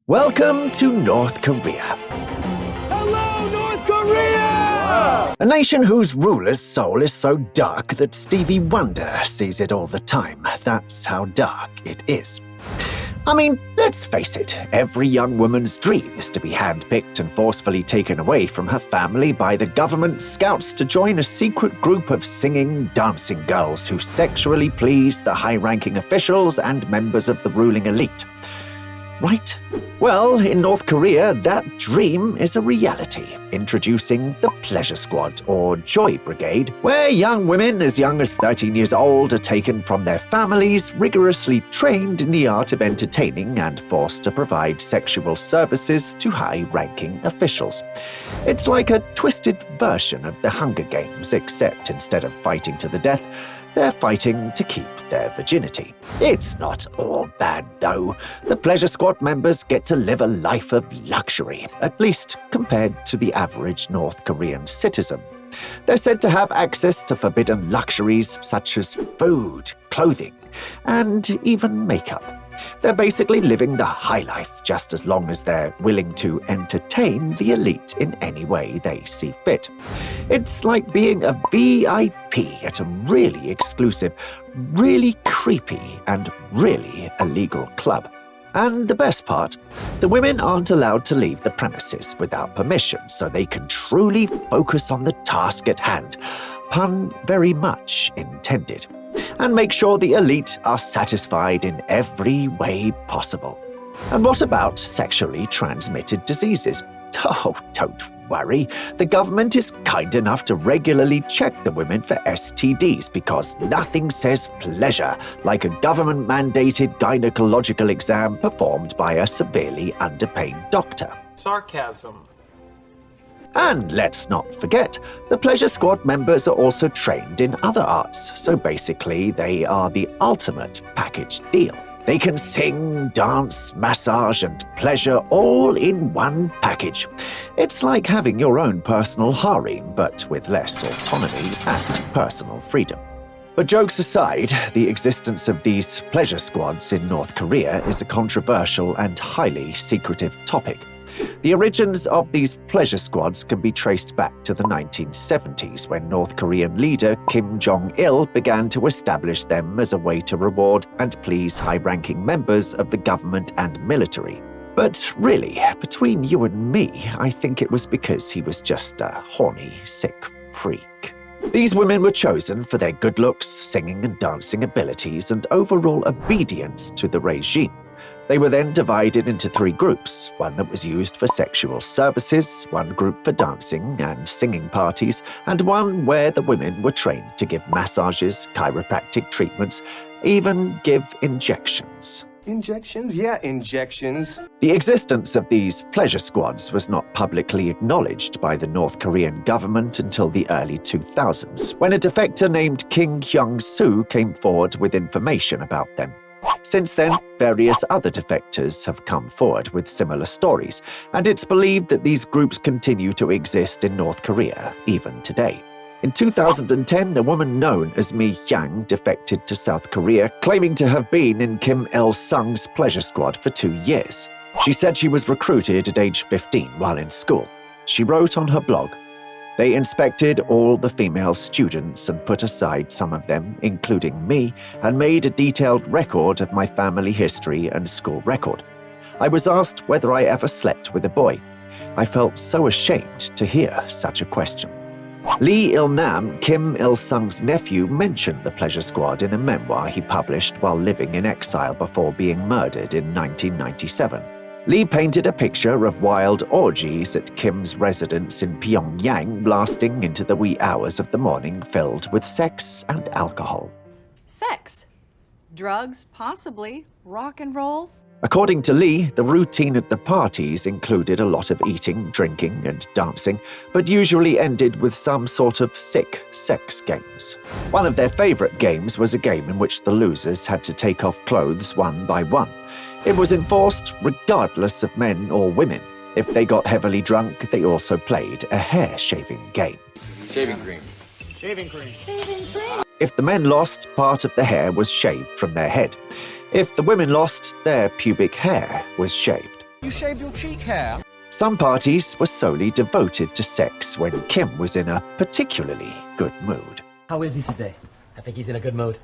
Welcome to North Korea. Hello, North Korea! A nation whose ruler's soul is so dark that Stevie Wonder sees it all the time. That's how dark it is. I mean, let's face it, every young woman's dream is to be handpicked and forcefully taken away from her family by the government scouts to join a secret group of singing, dancing girls who sexually please the high-ranking officials and members of the ruling elite. Right? Well, in North Korea, that dream is a reality, introducing the Pleasure Squad, or Joy Brigade, where young women as young as 13 years old are taken from their families, rigorously trained in the art of entertaining and forced to provide sexual services to high-ranking officials. It's like a twisted version of the Hunger Games, except instead of fighting to the death, they're fighting to keep their virginity. It's not all bad, though. The Pleasure Squad members get to live a life of luxury, at least compared to the average North Korean citizen. They're said to have access to forbidden luxuries such as food, clothing, and even makeup. They're basically living the high life just as long as they're willing to entertain the elite in any way they see fit. It's like being a VIP at a really exclusive, really creepy, and really illegal club. And the best part, the women aren't allowed to leave the premises without permission so they can truly focus on the task at hand, pun very much intended, and make sure the elite are satisfied in every way possible. And what about sexually transmitted diseases? Oh, don't worry. The government is kind enough to regularly check the women for STDs because nothing says pleasure like a government-mandated gynecological exam performed by a severely underpaid doctor. Sarcasm. And let's not forget, the Pleasure Squad members are also trained in other arts, so basically they are the ultimate package deal. They can sing, dance, massage, and pleasure all in one package. It's like having your own personal harem, but with less autonomy and personal freedom. But jokes aside, the existence of these pleasure squads in North Korea is a controversial and highly secretive topic. The origins of these pleasure squads can be traced back to the 1970s when North Korean leader Kim Jong Un began to establish them as a way to reward and please high-ranking members of the government and military. But really, between you and me, I think it was because he was just a horny, sick freak. These women were chosen for their good looks, singing and dancing abilities, and overall obedience to the regime. They were then divided into three groups, one that was used for sexual services, one group for dancing and singing parties, and one where the women were trained to give massages, chiropractic treatments, even give injections. Injections? Yeah, injections. The existence of these pleasure squads was not publicly acknowledged by the North Korean government until the early 2000s, when a defector named Kim Jong Un came forward with information about them. Since then, various other defectors have come forward with similar stories, and it's believed that these groups continue to exist in North Korea, even today. In 2010, a woman known as Mi Yang defected to South Korea, claiming to have been in Kim Il-sung's pleasure squad for 2 years. She said she was recruited at age 15 while in school. She wrote on her blog, "They inspected all the female students and put aside some of them, including me, and made a detailed record of my family history and school record. I was asked whether I ever slept with a boy. I felt so ashamed to hear such a question." Lee Il-nam, Kim Il-sung's nephew, mentioned the pleasure squad in a memoir he published while living in exile before being murdered in 1997. Lee painted a picture of wild orgies at Kim's residence in Pyongyang, lasting into the wee hours of the morning, filled with sex and alcohol. Sex? Drugs, possibly. Rock and roll? According to Lee, the routine at the parties included a lot of eating, drinking, and dancing, but usually ended with some sort of sick sex games. One of their favorite games was a game in which the losers had to take off clothes one by one. It was enforced regardless of men or women. If they got heavily drunk, they also played a hair-shaving game. Shaving cream. Shaving cream. If the men lost, part of the hair was shaved from their head. If the women lost, their pubic hair was shaved. You shaved your cheek hair? Some parties were solely devoted to sex when Kim was in a particularly good mood. How is he today? I think he's in a good mood.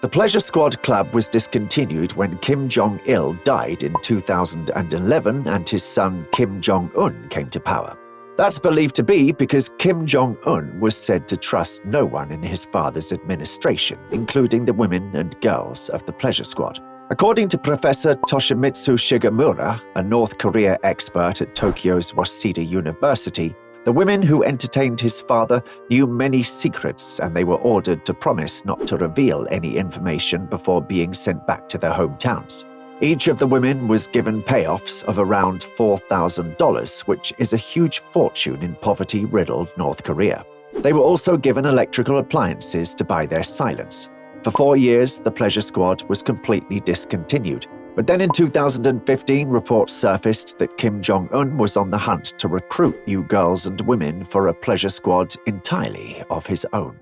The Pleasure Squad Club was discontinued when Kim Jong Il died in 2011 and his son Kim Jong Un came to power. That's believed to be because Kim Jong Un was said to trust no one in his father's administration, including the women and girls of the Pleasure Squad. According to Professor Toshimitsu Shigemura, a North Korea expert at Tokyo's Waseda University, the women who entertained his father knew many secrets, and they were ordered to promise not to reveal any information before being sent back to their hometowns. Each of the women was given payoffs of around $4,000, which is a huge fortune in poverty-riddled North Korea. They were also given electrical appliances to buy their silence. For 4 years, the Pleasure Squad was completely discontinued. But then in 2015, reports surfaced that Kim Jong Un was on the hunt to recruit new girls and women for a pleasure squad entirely of his own.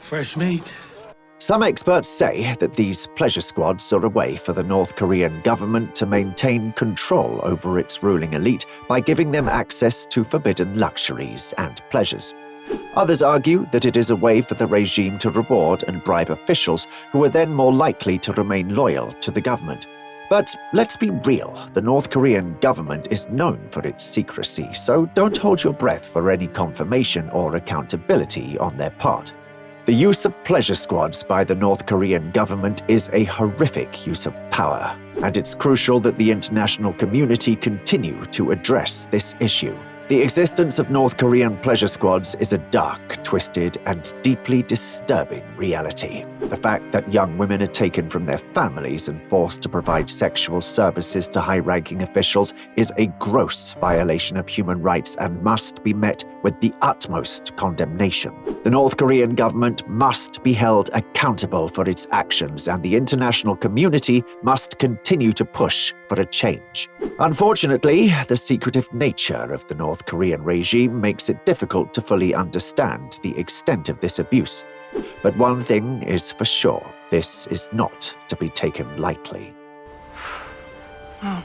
Fresh meat. Some experts say that these pleasure squads are a way for the North Korean government to maintain control over its ruling elite by giving them access to forbidden luxuries and pleasures. Others argue that it is a way for the regime to reward and bribe officials who are then more likely to remain loyal to the government. But let's be real, the North Korean government is known for its secrecy, so don't hold your breath for any confirmation or accountability on their part. The use of pleasure squads by the North Korean government is a horrific use of power, and it's crucial that the international community continue to address this issue. The existence of North Korean pleasure squads is a dark, twisted, and deeply disturbing reality. The fact that young women are taken from their families and forced to provide sexual services to high-ranking officials is a gross violation of human rights and must be met with the utmost condemnation. The North Korean government must be held accountable for its actions, and the international community must continue to push for a change. Unfortunately, the secretive nature of the North Korean regime makes it difficult to fully understand the extent of this abuse. But one thing is for sure, this is not to be taken lightly. Oh.